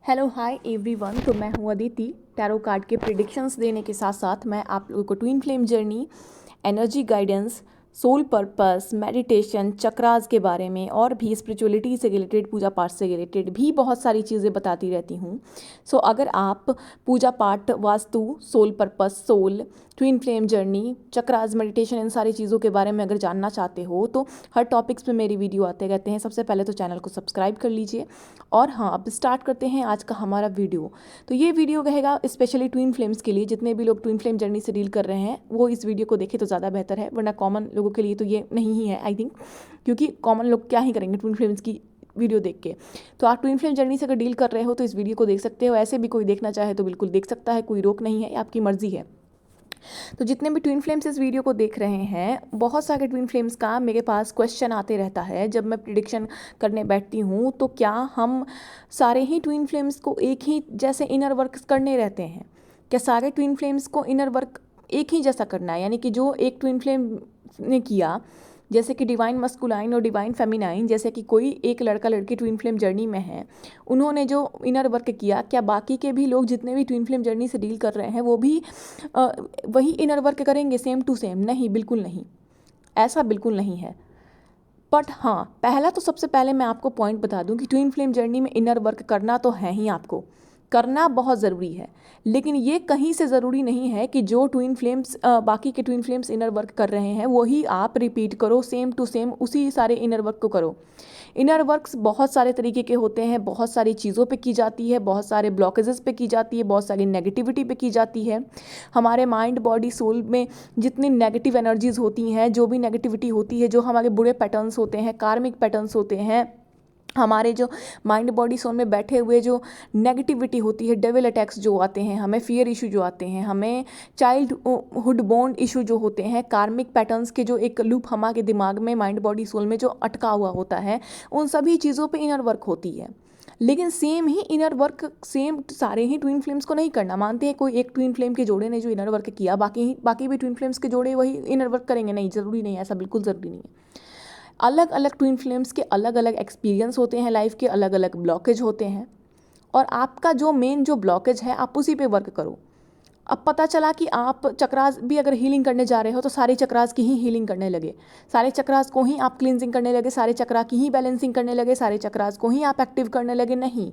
Hello hi everyone. तो मैं हूँ अदिति। टैरो कार्ड के प्रिडिक्शंस देने के साथ साथ मैं आप लोगों को twin flame journey, energy guidance, soul purpose, meditation, chakras के बारे में और भी स्पिरिचुअलिटी से रिलेटेड, पूजा पाठ से रिलेटेड भी बहुत सारी चीज़ें बताती रहती हूँ। सो अगर आप पूजा पाठ, vastu, soul purpose, soul, twin flame journey, chakras, meditation, इन सारी चीज़ों के बारे में अगर जानना चाहते हो तो हर टॉपिक्स पे मेरी वीडियो आते रहते हैं। सबसे पहले तो चैनल को सब्सक्राइब कर लीजिए। और हाँ, अब स्टार्ट करते हैं आज का हमारा वीडियो। तो ये वीडियो रहेगा स्पेशली ट्विन फ्लेम्स के लिए। जितने भी लोग ट्विन फ्लेम जर्नी से डील कर रहे हैं वो इस वीडियो को देखें तो ज़्यादा बेहतर है, वरना कॉमन लोगों के लिए तो ये नहीं ही है आई थिंक, क्योंकि कॉमन लोग क्या ही करेंगे ट्विन फ्लेम्स की वीडियो देख के। तो आप ट्विन फ्लेम जर्नी से अगर डील कर रहे हो तो इस वीडियो को देख सकते हो। ऐसे भी कोई देखना चाहे तो बिल्कुल देख सकता है, कोई रोक नहीं है, आपकी मर्जी है। तो जितने भी ट्विन फ्लेम्स इस वीडियो को देख रहे हैं, बहुत सारे ट्विन फ्लेम्स का मेरे पास क्वेश्चन आते रहता है जब मैं प्रिडिक्शन करने बैठती हूँ। तो क्या हम सारे ही ट्विन फ्लेम्स को एक ही जैसे इनर वर्क करने रहते हैं? क्या सारे ट्विन फ्लेम्स को इनर वर्क एक ही जैसा करना है? यानी कि जो एक ट्विन फ्लेम ने किया, जैसे कि डिवाइन मस्कुलाइन और डिवाइन फेमिनाइन, जैसे कि कोई एक लड़का लड़की ट्विन फ्लेम जर्नी में है, उन्होंने जो इनर वर्क किया, क्या बाकी के भी लोग जितने भी ट्विन फ्लेम जर्नी से डील कर रहे हैं वो भी वही इनर वर्क करेंगे सेम टू सेम? नहीं, बिल्कुल नहीं, ऐसा बिल्कुल नहीं है। बट हाँ, पहला तो सबसे पहले मैं आपको पॉइंट बता दूं कि ट्विन फ्लेम जर्नी में इनर वर्क करना तो है ही, आपको करना बहुत ज़रूरी है। लेकिन ये कहीं से ज़रूरी नहीं है कि जो ट्विन फ्लेम्स बाकी के ट्विन फ्लेम्स इनर वर्क कर रहे हैं वही आप रिपीट करो, सेम टू सेम उसी सारे इनर वर्क को करो। इनर वर्क्स बहुत सारे तरीके के होते हैं, बहुत सारी चीज़ों पे की जाती है, बहुत सारे ब्लॉकेजेस पे की जाती है, बहुत सारी नेगेटिविटी पे की जाती है। हमारे माइंड, बॉडी, सोल में जितनी नेगेटिव एनर्जीज होती हैं, जो भी नेगेटिविटी होती है, जो हमारे बुरे पैटर्न्स होते हैं, कार्मिक पैटर्न्स होते हैं, हमारे जो माइंड बॉडी सोल में बैठे हुए जो नेगेटिविटी होती है, डेविल अटैक्स जो आते हैं, हमें फियर इशू जो आते हैं, हमें चाइल्डहुड बॉन्ड इशू जो होते हैं, कार्मिक पैटर्न्स के जो एक लूप हमारे दिमाग में, माइंड बॉडी सोल में जो अटका हुआ होता है, उन सभी चीज़ों पे इनर वर्क होती है। लेकिन सेम ही इनर वर्क सेम सारे ही ट्विन फ्लेम्स को नहीं करना। मानते हैं कोई एक ट्विन फ्लेम के जोड़े ने जो इनर वर्क किया, बाकी भी ट्विन फ्लेम्स के जोड़े वही इनर वर्क करेंगे? नहीं, ज़रूरी नहीं है, ऐसा बिल्कुल ज़रूरी नहीं है। अलग अलग ट्विन फ्लेम्स के अलग अलग एक्सपीरियंस होते हैं, लाइफ के अलग अलग ब्लॉकेज होते हैं, और आपका जो मेन जो ब्लॉकेज है आप उसी पे वर्क करो। अब पता चला कि आप चक्रास भी अगर हीलिंग करने जा रहे हो तो सारे चक्रास की ही हीलिंग करने लगे, सारे चक्रास को ही आप क्लिनजिंग करने लगे, सारे चक्रा की ही बैलेंसिंग करने लगे, सारे चक्रास को ही आप एक्टिव करने लगे? नहीं,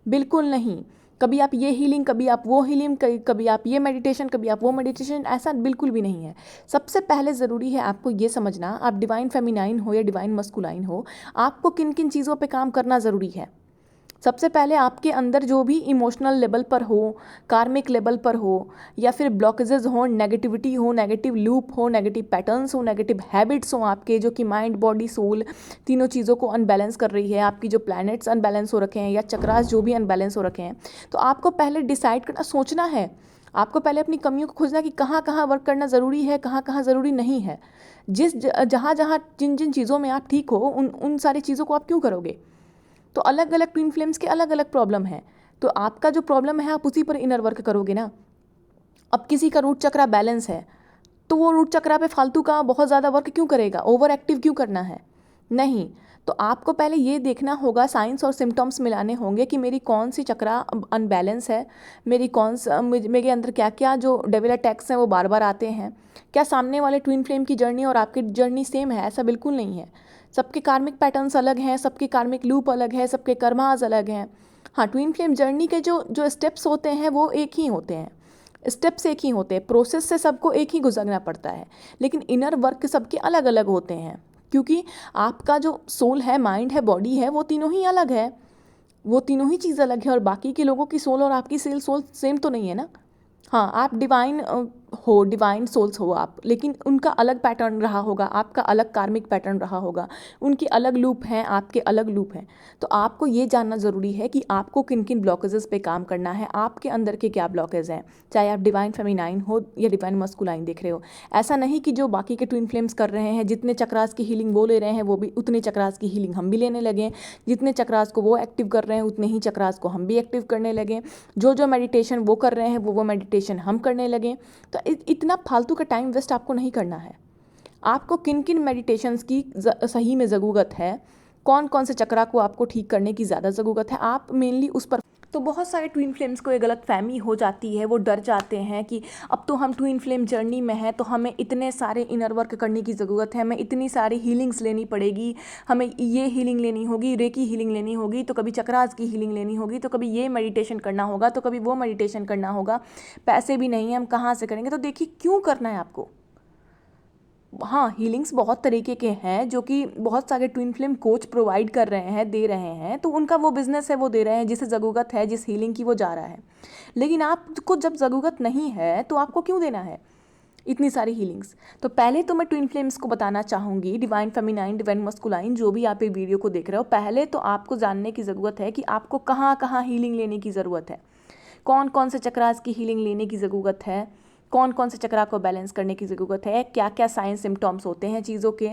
बिल्कुल नहीं। कभी आप ये हीलिंग, कभी आप वो हीलिंग, कभी आप ये मेडिटेशन, कभी आप वो मेडिटेशन, ऐसा बिल्कुल भी नहीं है। सबसे पहले ज़रूरी है आपको ये समझना, आप डिवाइन फेमिनाइन हो या डिवाइन मस्कुलाइन हो, आपको किन किन चीज़ों पे काम करना ज़रूरी है। सबसे पहले आपके अंदर जो भी इमोशनल लेवल पर हो, कार्मिक लेवल पर हो, या फिर ब्लॉकेजेस हो, नेगेटिविटी हो, नेगेटिव लूप हो, नेगेटिव पैटर्न्स हो, नेगेटिव हैबिट्स हो आपके, जो कि माइंड, बॉडी, सोल तीनों चीज़ों को अनबैलेंस कर रही है, आपकी जो प्लैनेट्स अनबैलेंस हो रखे हैं या चक्रास जो भी अनबैलेंस हो रखे हैं, तो आपको पहले डिसाइड करना, सोचना है। आपको पहले अपनी कमियों को खोजना कि कहाँ कहाँ वर्क करना ज़रूरी है, कहाँ कहाँ ज़रूरी नहीं है। जहाँ जहाँ जिन जिन चीज़ों में आप ठीक हो, उन सारी चीज़ों को आप क्यों करोगे? तो अलग अलग ट्विन फ्लेम्स के अलग अलग प्रॉब्लम है, तो आपका जो प्रॉब्लम है आप उसी पर इनर वर्क करोगे ना। अब किसी का रूट चक्रा बैलेंस है तो वो रूट चक्रा पे फालतू का बहुत ज़्यादा वर्क क्यों करेगा, ओवर एक्टिव क्यों करना है? नहीं। तो आपको पहले ये देखना होगा, साइंस और सिम्टम्स मिलाने होंगे कि मेरी कौन सी चक्रा अनबैलेंस है, मेरी कौन सा मेरे अंदर क्या क्या जो डेविल अटैक्स हैं वो बार बार आते हैं। क्या सामने वाले ट्विन फ्लेम की जर्नी और आपकी जर्नी सेम है? ऐसा बिल्कुल नहीं है। सबके कार्मिक पैटर्न्स अलग हैं, सबके कार्मिक लूप अलग है, सबके कर्माज अलग हैं। हाँ, ट्विन फ्लेम जर्नी के जो जो स्टेप्स होते हैं वो एक ही होते हैं, स्टेप्स एक ही होते हैं, प्रोसेस से सबको एक ही गुजरना पड़ता है, लेकिन इनर वर्क सबके अलग अलग होते हैं, क्योंकि आपका जो सोल है, माइंड है, बॉडी है, वो तीनों ही अलग है, वो तीनों ही चीज़ अलग है। और बाकी के लोगों की सोल और आपकी सोल सेम तो नहीं है ना। हाँ, आप डिवाइन हो, डिवाइन सोल्स हो आप, लेकिन उनका अलग पैटर्न रहा होगा, आपका अलग कार्मिक पैटर्न रहा होगा, उनकी अलग लूप हैं, आपके अलग लूप हैं। तो आपको ये जानना ज़रूरी है कि आपको किन किन ब्लॉकेजेस पे काम करना है, आपके अंदर के क्या ब्लॉकेज हैं, चाहे आप डिवाइन फेमिनाइन हो या डिवाइन मस्कुलाइन देख रहे हो। ऐसा नहीं कि जो बाकी के ट्विन फ्लेम्स कर रहे हैं, जितने चक्रास की हीलिंग वो ले रहे हैं, वो भी उतने चक्रास की हीलिंग हम भी लेने लगे, जितने चक्रास को वो एक्टिव कर रहे हैं उतने ही चक्रास को हम भी एक्टिव करने लगे, जो जो मेडिटेशन वो कर रहे हैं वो मेडिटेशन हम करने लगे। तो इतना फालतू का टाइम वेस्ट आपको नहीं करना है। आपको किन किन मेडिटेशंस की सही में ज़रूरत है, कौन कौन से चक्रा को आपको ठीक करने की ज़्यादा ज़रूरत है, आप मेनली उस पर तो बहुत सारे ट्विन फ्लेम्स को ये गलत फहमी हो जाती है, वो डर जाते हैं कि अब तो हम ट्विन फ्लेम जर्नी में हैं तो हमें इतने सारे इनर वर्क करने की ज़रूरत है, हमें इतनी सारी हीलिंग्स लेनी पड़ेगी, हमें ये हीलिंग लेनी होगी, रेकी हीलिंग लेनी होगी, तो कभी चक्रास की हीलिंग लेनी होगी, तो कभी ये मेडिटेशन करना होगा, तो कभी वो मेडिटेशन करना होगा, पैसे भी नहीं है, हम कहाँ से करेंगे। तो देखिए क्यों करना है आपको। हाँ, हीलिंग्स बहुत तरीके के हैं जो कि बहुत सारे ट्विन फ्लेम कोच प्रोवाइड कर रहे हैं, दे रहे हैं, तो उनका वो बिजनेस है, वो दे रहे हैं जिसे ज़रूरत है, जिस हीलिंग की वो जा रहा है। लेकिन आपको जब ज़रूरत नहीं है तो आपको क्यों देना है इतनी सारी हीलिंग्स। तो पहले तो मैं ट्विन फ्लेम्स को बताना चाहूँगी, डिवाइन फेमिनाइन, डिवाइन मस्कुलाइन, जो भी आप ये वीडियो को देख रहे हो, पहले तो आपको जानने की ज़रूरत है कि आपको कहाँ कहाँ हीलिंग लेने की ज़रूरत है, कौन कौन से चक्रास की हीलिंग लेने की ज़रूरत है, कौन कौन से चक्रा को बैलेंस करने की ज़रूरत है, क्या क्या साइन सिम्टम्स होते हैं चीज़ों के,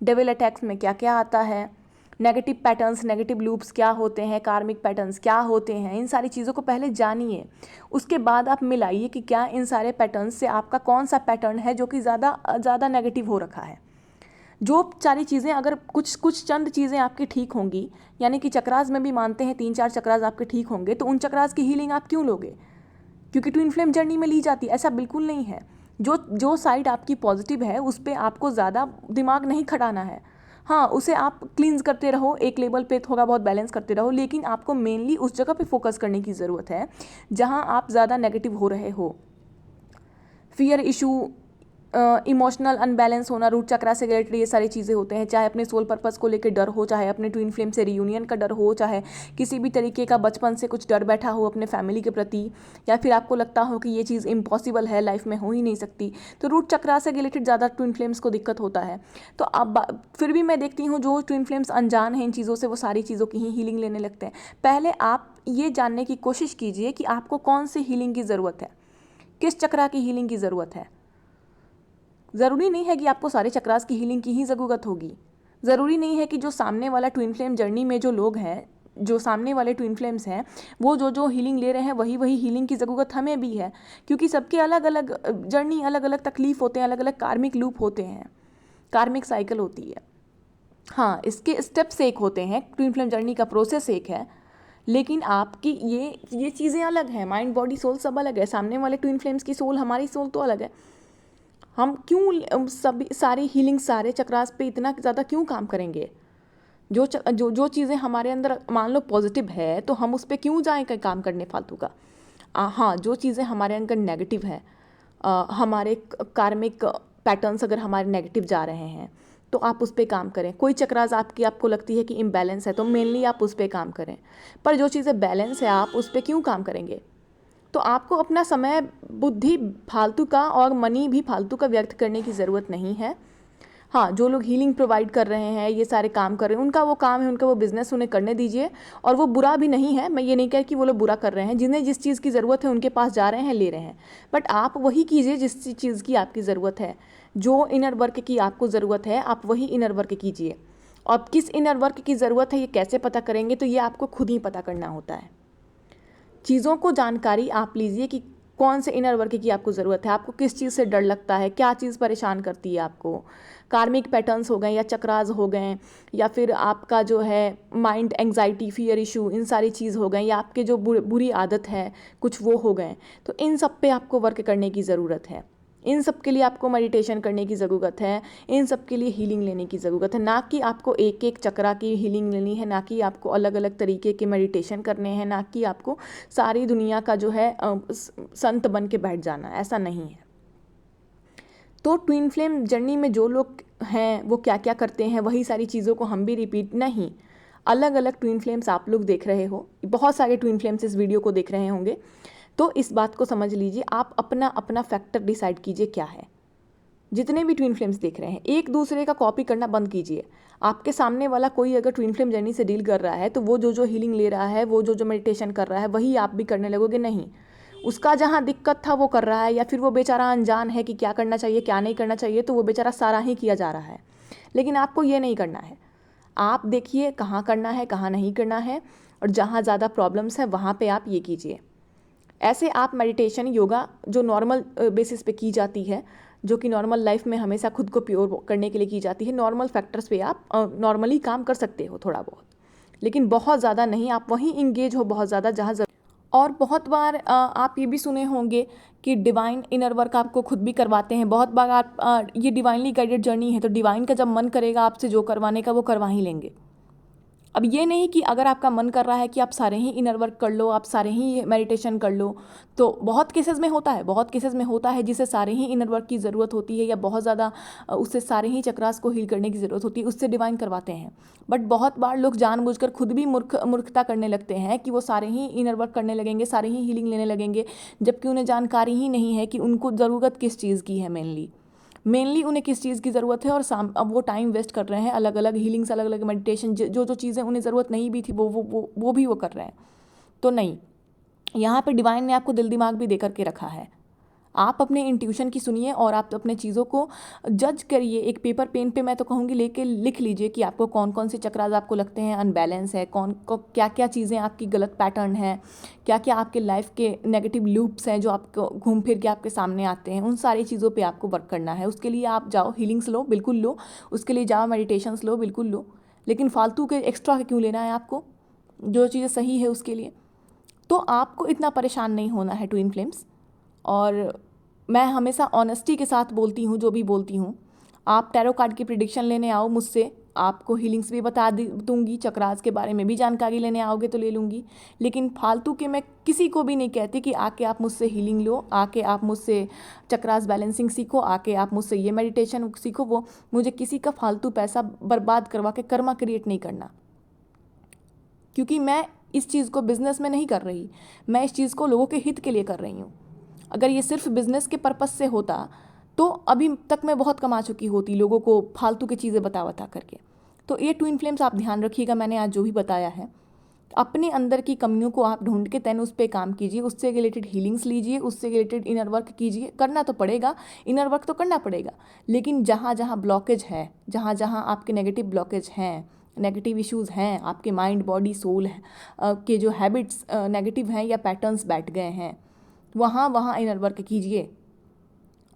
डेविल अटैक्स में क्या क्या आता है, नेगेटिव पैटर्न्स, नेगेटिव लूप्स क्या होते हैं, कार्मिक पैटर्न्स क्या होते हैं। इन सारी चीज़ों को पहले जानिए, उसके बाद आप मिलाइए कि क्या इन सारे पैटर्न्स से आपका कौन सा पैटर्न है जो कि ज़्यादा नेगेटिव हो रखा है। जो सारी चीज़ें, अगर कुछ चंद चीज़ें आपकी ठीक होंगी, यानी कि चक्रास में भी मानते हैं 3-4 चक्रास आपके ठीक होंगे, तो उन चक्रास की हीलिंग आप क्यों लोगे क्योंकि ट्विन फ्लेम जर्नी में ली जाती है। ऐसा बिल्कुल नहीं है। जो साइड आपकी पॉजिटिव है उस पर आपको ज़्यादा दिमाग नहीं खटाना है। हाँ, उसे आप क्लींस करते रहो, एक लेवल पे थोड़ा बहुत बैलेंस करते रहो, लेकिन आपको मेनली उस जगह पे फोकस करने की ज़रूरत है जहाँ आप ज़्यादा नेगेटिव हो रहे हो। फियर इशू, इमोशनल अनबैलेंस होना, रूट चक्रा से रिलेटेड ये सारी चीज़ें होते हैं। चाहे अपने सोल पर्पस को लेकर डर हो, चाहे अपने ट्विन फ्लेम से रियूनियन का डर हो, चाहे किसी भी तरीके का बचपन से कुछ डर बैठा हो अपने फैमिली के प्रति, या फिर आपको लगता हो कि ये चीज़ इम्पॉसिबल है, लाइफ में हो ही नहीं सकती, तो रूट चक्रा से रिलेटेड ज़्यादा ट्विन फ्लेम्स को दिक्कत होता है। तो अब फिर भी मैं देखती हूँ जो ट्विन फ्लेम्स अनजान हैं इन चीज़ों से, वो सारी चीज़ों की ही हीलिंग लेने लगते हैं। पहले आप ये जानने की कोशिश कीजिए कि आपको कौन सी हीलिंग की ज़रूरत है, किस चक्रा की हीलिंग की ज़रूरत है। ज़रूरी नहीं है कि आपको सारे चक्रास की हीलिंग की ही ज़रूरत होगी। ज़रूरी नहीं है कि जो सामने वाला ट्विन फ्लेम जर्नी में जो लोग हैं, जो सामने वाले ट्विन फ्लेम्स हैं, वो जो हीलिंग ले रहे हैं वही हीलिंग की ज़रूरत हमें भी है, क्योंकि सबके अलग अलग जर्नी, अलग अलग तकलीफ होते हैं, अलग अलग कार्मिक लूप होते हैं, कार्मिक साइकिल होती है। हाँ, इसके स्टेप्स एक होते हैं, ट्विन फ्लेम जर्नी का प्रोसेस एक है, लेकिन आपकी ये चीज़ें अलग हैं। माइंड बॉडी सोल सब अलग है। सामने वाले ट्विन फ्लेम्स की सोल, हमारी सोल तो अलग है। हम क्यों सभी सारी हीलिंग, सारे चक्रास पे इतना ज़्यादा क्यों काम करेंगे। जो चीज़ें हमारे अंदर मान लो पॉजिटिव है तो हम उस पर क्यों जाएँ काम करने फालतू का। हाँ, जो चीज़ें हमारे अंदर नेगेटिव है, हमारे कार्मिक पैटर्न्स अगर हमारे नेगेटिव जा रहे हैं तो आप उस पर काम करें। कोई चक्रास आपको लगती है कि इम्बैलेंस है तो मेनली आप उस पर काम करें, पर जो चीज़ें बैलेंस है आप उस पर क्यों काम करेंगे। तो आपको अपना समय, बुद्धि फालतू का और मनी भी फालतू का व्यर्थ करने की ज़रूरत नहीं है। हाँ, जो लोग हीलिंग प्रोवाइड कर रहे हैं, ये सारे काम कर रहे हैं, उनका वो काम है, उनका वो बिज़नेस, उन्हें करने दीजिए। और वो बुरा भी नहीं है, मैं ये नहीं कह कि वो लोग बुरा कर रहे हैं। जिन्हें जिस चीज़ की ज़रूरत है उनके पास जा रहे हैं, ले रहे हैं, बट आप वही कीजिए जिस चीज़ की आपकी ज़रूरत है। जो इनर वर्क की आपको ज़रूरत है आप वही इनर वर्क कीजिए। और किस इनर वर्क की ज़रूरत है ये कैसे पता करेंगे, तो ये आपको खुद ही पता करना होता है। चीज़ों को जानकारी आप लीजिए कि कौन से इनर वर्क की आपको ज़रूरत है, आपको किस चीज़ से डर लगता है, क्या चीज़ परेशान करती है आपको। कार्मिक पैटर्न्स हो गए या चक्रास हो गए, या फिर आपका जो है माइंड एंग्जाइटी, फियर इशू, इन सारी चीज़ हो गए, या आपके जो बुरी आदत है कुछ वो हो गए, तो इन सब पे आपको वर्क करने की ज़रूरत है। इन सब के लिए आपको मेडिटेशन करने की ज़रूरत है, इन सब के लिए हीलिंग लेने की ज़रूरत है। ना कि आपको एक एक चक्रा की हीलिंग लेनी है, ना कि आपको अलग अलग तरीके के मेडिटेशन करने हैं, ना कि आपको सारी दुनिया का जो है संत बन के बैठ जाना, ऐसा नहीं है। तो ट्विन फ्लेम जर्नी में जो लोग हैं वो क्या क्या करते हैं, वही सारी चीज़ों को हम भी रिपीट नहीं, अलग अलग ट्विन फ्लेम्स आप लोग देख रहे हो, बहुत सारे ट्विन फ्लेम्स इस वीडियो को देख रहे होंगे, तो इस बात को समझ लीजिए। आप अपना अपना फैक्टर डिसाइड कीजिए क्या है। जितने भी ट्विन फ्लेम्स देख रहे हैं, एक दूसरे का कॉपी करना बंद कीजिए। आपके सामने वाला कोई अगर ट्विन फ्लेम जर्नी से डील कर रहा है तो वो जो हीलिंग ले रहा है, वो जो मेडिटेशन कर रहा है, वही आप भी करने लगोगे। नहीं, उसका जहाँ दिक्कत था वो कर रहा है, या फिर वो बेचारा अनजान है कि क्या करना चाहिए क्या नहीं करना चाहिए, तो वो बेचारा सारा ही किया जा रहा है। लेकिन आपको ये नहीं करना है। आप देखिए कहाँ करना है, कहाँ नहीं करना है, और जहाँ ज़्यादा प्रॉब्लम्स हैं वहाँ पे आप ये कीजिए। ऐसे आप मेडिटेशन, योगा जो नॉर्मल बेसिस पे की जाती है, जो कि नॉर्मल लाइफ में हमेशा खुद को प्योर करने के लिए की जाती है, नॉर्मल फैक्टर्स पे आप नॉर्मली काम कर सकते हो थोड़ा बहुत, लेकिन बहुत ज़्यादा नहीं। आप वहीं इंगेज हो बहुत ज़्यादा जहाँ और बहुत बार आप ये भी सुने होंगे कि डिवाइन इनर वर्क आपको खुद भी करवाते हैं। बहुत बार आप ये डिवाइनली गाइडेड जर्नी है, तो डिवाइन का जब मन करेगा आपसे जो करवाने का वो करवा ही लेंगे। अब ये नहीं कि अगर आपका मन कर रहा है कि आप सारे ही इनर वर्क कर लो, आप सारे ही मेडिटेशन कर लो, तो बहुत केसेस में होता है, बहुत केसेस में होता है जिसे सारे ही इनर वर्क की ज़रूरत होती है, या बहुत ज़्यादा उससे सारे ही चक्रास को हील करने की ज़रूरत होती है, उससे डिवाइन करवाते हैं। बट बहुत बार लोग जानबूझकर खुद भी मूर्खता करने लगते हैं कि वो सारे ही इनर वर्क करने लगेंगे, सारे ही हीलिंग लेने लगेंगे, जबकि उन्हें जानकारी ही नहीं है कि उनको ज़रूरत किस चीज़ की है। मेनली उन्हें किस चीज़ की ज़रूरत है, और अब वो टाइम वेस्ट कर रहे हैं अलग अलग हीलिंग्स, अलग अलग मेडिटेशन, जो चीज़ें उन्हें ज़रूरत नहीं भी थी वो भी वो कर रहे हैं। तो नहीं, यहाँ पे डिवाइन ने आपको दिल दिमाग भी दे करके रखा है। आप अपने इंट्यूशन की सुनिए और आप अपने चीज़ों को जज करिए। एक पेपर पेन पे मैं तो कहूँगी लेके लिख लीजिए कि आपको कौन कौन से चक्रास आपको लगते हैं अनबैलेंस है, कौन को क्या क्या चीज़ें आपकी गलत पैटर्न है, क्या क्या आपके लाइफ के नेगेटिव लूप्स हैं जो आपको घूम फिर के आपके सामने आते हैं। उन सारी चीज़ों पे आपको वर्क करना है। उसके लिए आप जाओ, हीलिंग्स लो, बिल्कुल लो। उसके लिए जाओ, मेडिटेशंस लो, बिल्कुल लो। लेकिन फालतू के एक्स्ट्रा क्यों लेना है आपको, जो चीज़ें सही है उसके लिए। तो आपको इतना परेशान नहीं होना है ट्विन फ्लेम्स। और मैं हमेशा ऑनेस्टी के साथ बोलती हूँ, जो भी बोलती हूँ। आप टैरो कार्ड की प्रिडिक्शन लेने आओ मुझसे, आपको हीलिंग्स भी बता दूंगी, चक्रास के बारे में भी जानकारी लेने आओगे तो ले लूँगी। लेकिन फालतू के मैं किसी को भी नहीं कहती कि आके आप मुझसे हीलिंग लो, आके आप मुझसे चक्रास बैलेंसिंग सीखो, आके आप मुझसे ये मेडिटेशन सीखो। वो मुझे किसी का फालतू पैसा बर्बाद करवा के कर्मा क्रिएट नहीं करना, क्योंकि मैं इस चीज़ को बिज़नेस में नहीं कर रही, मैं इस चीज़ को लोगों के हित के लिए कर रही हूँ। अगर ये सिर्फ बिज़नेस के पर्पस से होता तो अभी तक मैं बहुत कमा चुकी होती, लोगों को फालतू की चीज़ें बता करके। तो ये ट्विन फ्लेम्स आप ध्यान रखिएगा, मैंने आज जो भी बताया है, अपने अंदर की कमियों को आप ढूंढ के तैन उस पर काम कीजिए, उससे रिलेटेड हीलिंग्स लीजिए, उससे रिलेटेड इनर वर्क कीजिए। करना तो पड़ेगा, इनर वर्क तो करना पड़ेगा, लेकिन जहाँ जहाँ ब्लॉकेज है, जहाँ जहाँ आपके नेगेटिव ब्लॉकेज हैं, नेगेटिव इश्यूज़ हैं, आपके माइंड बॉडी सोल के जो हैबिट्स नेगेटिव हैं या पैटर्न्स बैठ गए हैं, वहाँ वहाँ इनर वर्क कीजिए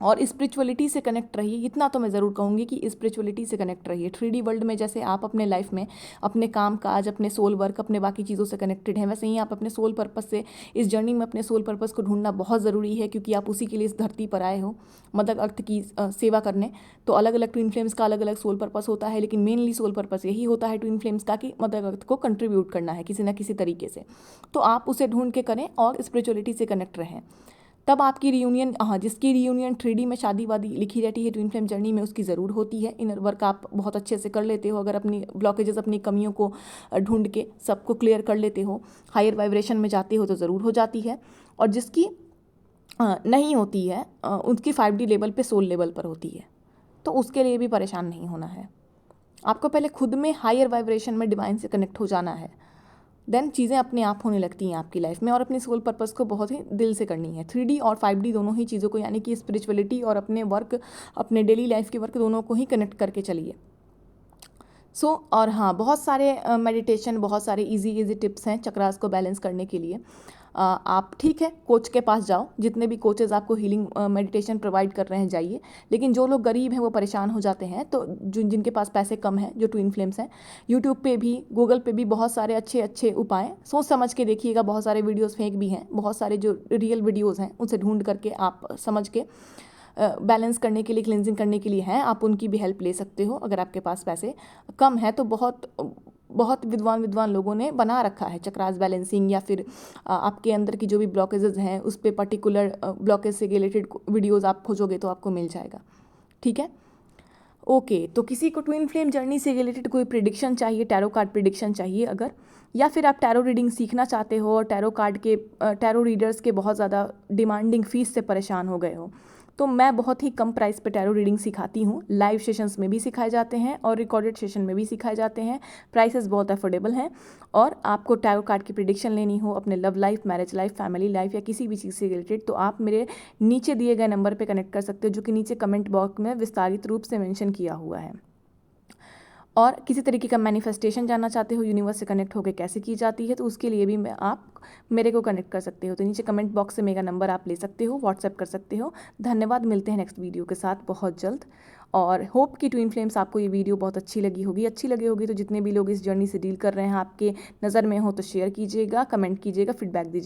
और स्पिरिचुअलिटी से कनेक्ट रहिए। इतना तो मैं ज़रूर कहूँगी कि स्पिरिचुअलिटी से कनेक्ट रहिए। 3D वर्ल्ड में जैसे आप अपने लाइफ में अपने काम काज, अपने सोल वर्क, अपने बाकी चीज़ों से कनेक्टेड हैं, वैसे ही आप अपने सोल पर्पस से इस जर्नी में अपने सोल पर्पस को ढूंढना बहुत ज़रूरी है, क्योंकि आप उसी के लिए इस धरती पर आए हो, मदर अर्थ की सेवा करने। तो अलग अलग ट्विन फ्लेम्स का अलग अलग सोल पर्पस होता है, लेकिन मेनली सोल पर्पस यही होता है ट्विन फ्लेम्स का कि मदर अर्थ को कंट्रीब्यूट करना है किसी न किसी तरीके से। तो आप उसे ढूंढ के करें और स्पिरिचुअलिटी से कनेक्ट रहें, तब आपकी रियूनियन, हाँ, जिसकी रियूनियन 3D में शादी वादी लिखी रहती है ट्विन फ्लेम जर्नी में, उसकी ज़रूर होती है। इनर वर्क आप बहुत अच्छे से कर लेते हो अगर अपनी ब्लॉकेजेस, अपनी कमियों को ढूंढ के सबको क्लियर कर लेते हो, हायर वाइब्रेशन में जाते हो, तो ज़रूर हो जाती है। और जिसकी नहीं होती है उसकी 5D लेवल पे, सोल लेवल पर होती है, तो उसके लिए भी परेशान नहीं होना है। आपको पहले खुद में हायर वाइब्रेशन में डिवाइन से कनेक्ट हो जाना है, देन चीज़ें अपने आप होने लगती हैं आपकी लाइफ में। और अपनी सोल पर्पस को बहुत ही दिल से करनी है। 3D और 5D दोनों ही चीज़ों को, यानी कि स्पिरिचुअलिटी और अपने वर्क, अपने डेली लाइफ के वर्क, दोनों को ही कनेक्ट करके चलिए। और हाँ, बहुत सारे मेडिटेशन, बहुत सारे इजी टिप्स हैं चक्रास को बैलेंस करने के लिए। आप ठीक है कोच के पास जाओ, जितने भी कोचेज़ आपको हीलिंग मेडिटेशन प्रोवाइड कर रहे हैं जाइए। लेकिन जो लोग गरीब हैं, वो परेशान हो जाते हैं, तो जिनके पास पैसे कम हैं, जो ट्विन फ्लेम्स हैं, यूट्यूब पे भी, गूगल पे भी बहुत सारे अच्छे अच्छे उपाय सोच समझ के देखिएगा। बहुत सारे वीडियोज़ फेक भी हैं, बहुत सारे जो रियल वीडियोज़ हैं उनसे ढूंढ करके आप समझ के बैलेंस करने के लिए, क्लिनजिंग करने के लिए हैं, आप उनकी भी हेल्प ले सकते हो। अगर आपके पास पैसे कम है तो बहुत विद्वान लोगों ने बना रखा है चक्रास बैलेंसिंग, या फिर आपके अंदर की जो भी ब्लॉकेजेस हैं उस पर पर्टिकुलर ब्लॉकेज से रिलेटेड वीडियोज़ आप खोजोगे तो आपको मिल जाएगा। ठीक है, ओके। तो किसी को ट्विन फ्लेम जर्नी से रिलेटेड कोई प्रिडिक्शन चाहिए, टैरो कार्ड प्रिडिक्शन चाहिए अगर, या फिर आप टैरो रीडिंग सीखना चाहते हो और टैरो रीडर्स के बहुत ज़्यादा डिमांडिंग फ़ीस से परेशान हो गए हो, तो मैं बहुत ही कम प्राइस पे टैरो रीडिंग सिखाती हूँ। लाइव सेशंस में भी सिखाए जाते हैं और रिकॉर्डेड सेशन में भी सिखाए जाते हैं। प्राइसेस बहुत अफोर्डेबल हैं। और आपको टैरो कार्ड की प्रिडिक्शन लेनी हो अपने love life, marriage life, family life या किसी भी चीज़ से रिलेटेड, तो आप मेरे नीचे दिए गए नंबर पर कनेक्ट कर सकते हो, जो कि नीचे कमेंट बॉक्स में विस्तारित रूप से मेंशन किया हुआ है। और किसी तरीके का मैनिफेस्टेशन जानना चाहते हो, यूनिवर्स से कनेक्ट होकर कैसे की जाती है, तो उसके लिए भी आप मेरे को कनेक्ट कर सकते हो। तो नीचे कमेंट बॉक्स से मेरा नंबर आप ले सकते हो, व्हाट्सएप कर सकते हो। धन्यवाद, मिलते हैं नेक्स्ट वीडियो के साथ बहुत जल्द। और होप कि ट्विन फ्लेम्स आपको ये वीडियो बहुत अच्छी लगी होगी। तो जितने भी लोग इस जर्नी से डील कर रहे हैं, आपके नज़र में हो तो शेयर कीजिएगा, कमेंट कीजिएगा, फीडबैक दीजिएगा।